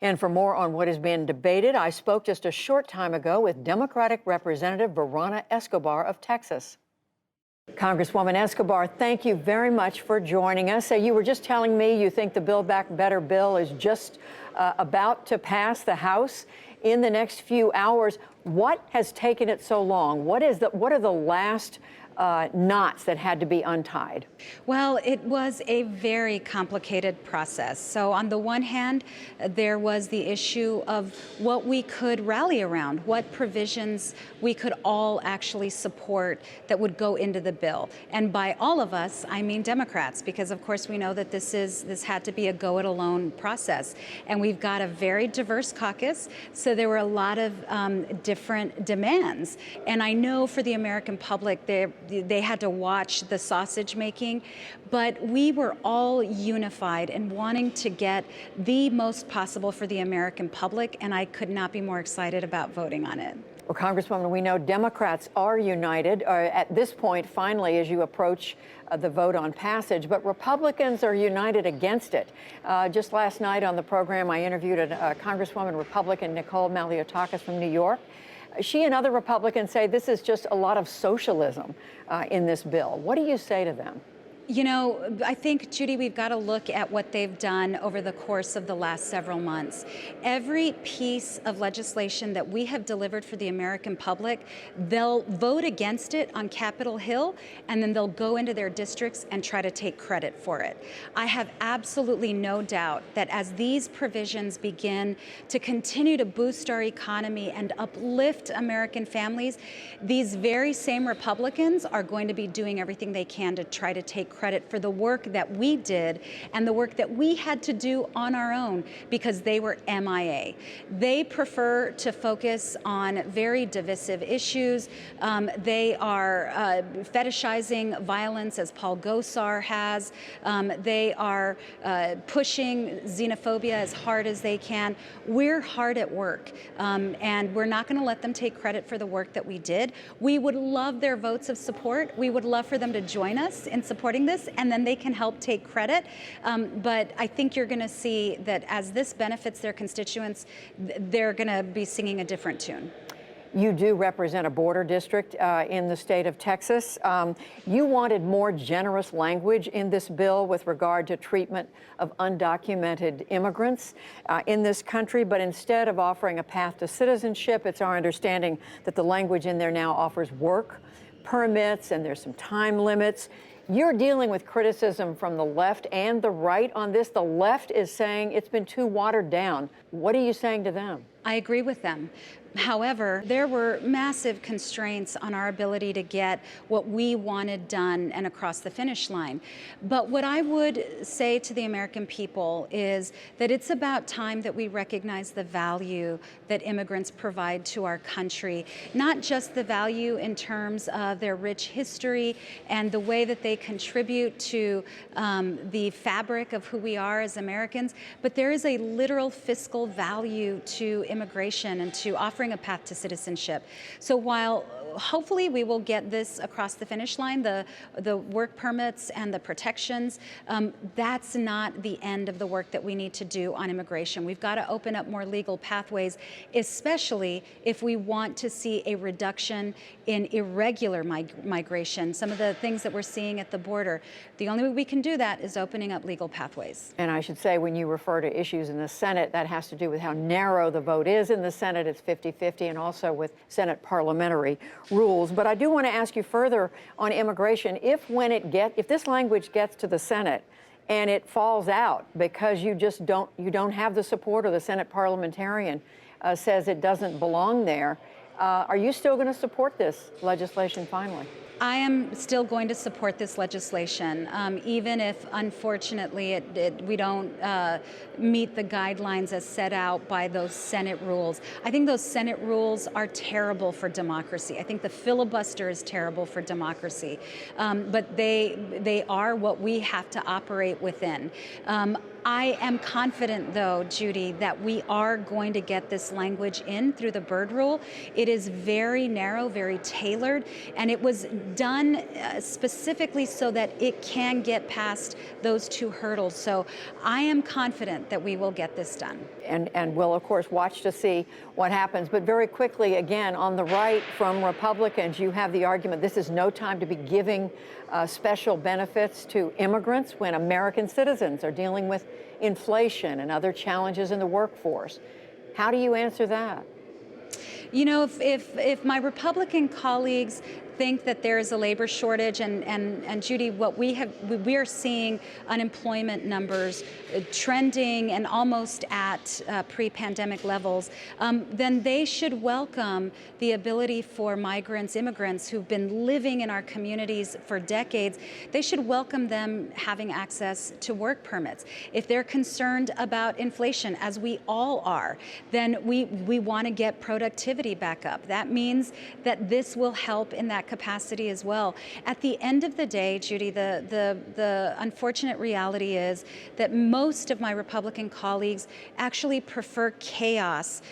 And for more on what is being debated, I spoke just a short time ago with Democratic Representative Verona Escobar of Texas. Congresswoman Escobar, thank you very much for joining us. You were just telling me you think the Build Back Better bill is just about to pass the House in the next few hours. What has taken it so long? What are the last knots that had to be untied? Well, it was a very complicated process. So on the one hand, there was the issue of what we could rally around, what provisions we could all actually support that would go into the bill. And by all of us, I mean Democrats, because of course we know that this had to be a go it alone process. And we've got a very diverse caucus, so there were a lot of different demands. And I know for the American public, they had to watch the sausage making, but we were all unified in wanting to get the most possible for the American public, and I could not be more excited about voting on it. Well, Congresswoman, we know Democrats are united at this point, finally, as you approach the vote on passage, but Republicans are united against it. Just last night on the program, I interviewed a Congresswoman Republican, Nicole Malliotakis from New York. She and other Republicans say this is just a lot of socialism in this bill. What do you say to them? You know, I think, Judy, we've got to look at what they've done over the course of the last several months. Every piece of legislation that we have delivered for the American public, they'll vote against it on Capitol Hill, and then they'll go into their districts and try to take credit for it. I have absolutely no doubt that as these provisions begin to continue to boost our economy and uplift American families, these very same Republicans are going to be doing everything they can to try to take credit for the work that we did and the work that we had to do on our own because they were MIA. They prefer to focus on very divisive issues. They are fetishizing violence, as Paul Gosar has. They are pushing xenophobia as hard as they can. We're hard at work, and we're not going to let them take credit for the work that we did. We would love their votes of support. We would love for them to join us in supporting this, and then they can help take credit. But I think you're going to see that as this benefits their constituents, they're going to be singing a different tune. You do represent a border district in the state of Texas. You wanted more generous language in this bill with regard to treatment of undocumented immigrants in this country, but instead of offering a path to citizenship, it's our understanding that the language in there now offers work permits, and there's some time limits. You're dealing with criticism from the left and the right on this. The left is saying it's been too watered down. What are you saying to them? I agree with them. However, there were massive constraints on our ability to get what we wanted done and across the finish line. But what I would say to the American people is that it's about time that we recognize the value that immigrants provide to our country, not just the value in terms of their rich history and the way that they contribute to the fabric of who we are as Americans, but there is a literal fiscal value to immigration and to offering a path to citizenship. So while hopefully we will get this across the finish line, the work permits and the protections, that's not the end of the work that we need to do on immigration. We've got to open up more legal pathways, especially if we want to see a reduction in irregular migration, some of the things that we're seeing at the border. The only way we can do that is opening up legal pathways. And I should say, when you refer to issues in the Senate, that has to do with how narrow the vote is in the Senate. It's 50-50, and also with Senate parliamentary rules. But I do want to ask you further on immigration. If this language gets to the Senate and it falls out because you don't have the support, or the Senate parliamentarian says it doesn't belong there, are you still going to support this legislation finally? I am still going to support this legislation, even if, unfortunately, we don't meet the guidelines as set out by those Senate rules. I think those Senate rules are terrible for democracy. I think the filibuster is terrible for democracy, but they are what we have to operate within. I am confident, though, Judy, that we are going to get this language in through the Byrd Rule. It is very narrow, very tailored, and it was done specifically so that it can get past those two hurdles. So I am confident that we will get this done. And we'll, of course, watch to see what happens. But very quickly, again, on the right from Republicans, you have the argument this is no time to be giving special benefits to immigrants when American citizens are dealing with inflation and other challenges in the workforce. How do you answer that? You know, if my Republican colleagues think that there is a labor shortage, and Judy, what we are seeing unemployment numbers trending and almost at pre-pandemic levels, then they should welcome the ability for migrants, immigrants who've been living in our communities for decades. They should welcome them having access to work permits. If they're concerned about inflation, as we all are, then we want to get productivity back up. That means that this will help in that capacity as well. At the end of the day, Judy, the unfortunate reality is that most of my Republican colleagues actually prefer chaos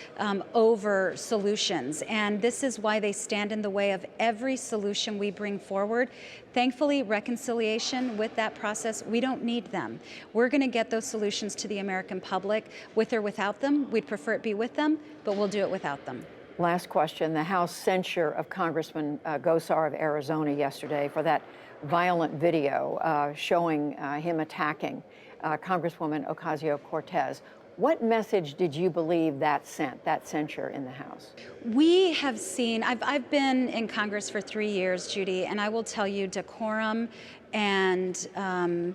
over solutions, and this is why they stand in the way of every solution we bring forward. Thankfully, reconciliation with that process, we don't need them. We're going to get those solutions to the American public with or without them. We'd prefer it be with them, but we'll do it without them. Last question. The House censure of Congressman Gosar of Arizona yesterday for that violent video showing him attacking Congresswoman Ocasio-Cortez. What message did you believe that sent, that censure in the House? We have seen, I've been in Congress for 3 years, Judy, and I will tell you decorum and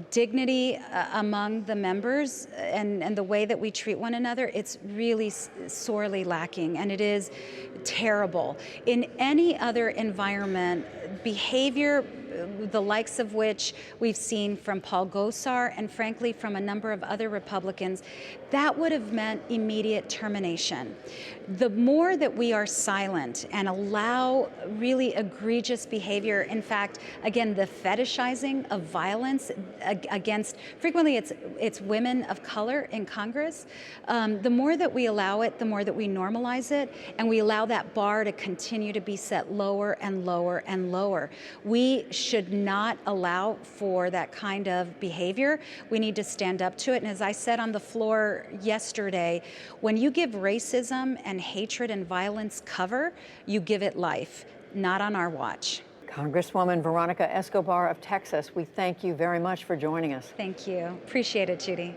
dignity among the members and the way that we treat one another, it's really sorely lacking, and it is terrible. In any other environment, behavior the likes of which we've seen from Paul Gosar and frankly from a number of other Republicans, that would have meant immediate termination. The more that we are silent and allow really egregious behavior, in fact, again, the fetishizing of violence against, frequently it's women of color in Congress, the more that we allow it, the more that we normalize it, and we allow that bar to continue to be set lower and lower and lower. We should not allow for that kind of behavior. We need to stand up to it. And as I said on the floor yesterday, when you give racism and hatred and violence cover, you give it life, not on our watch. Congresswoman Veronica Escobar of Texas, we thank you very much for joining us. Thank you. Appreciate it, Judy.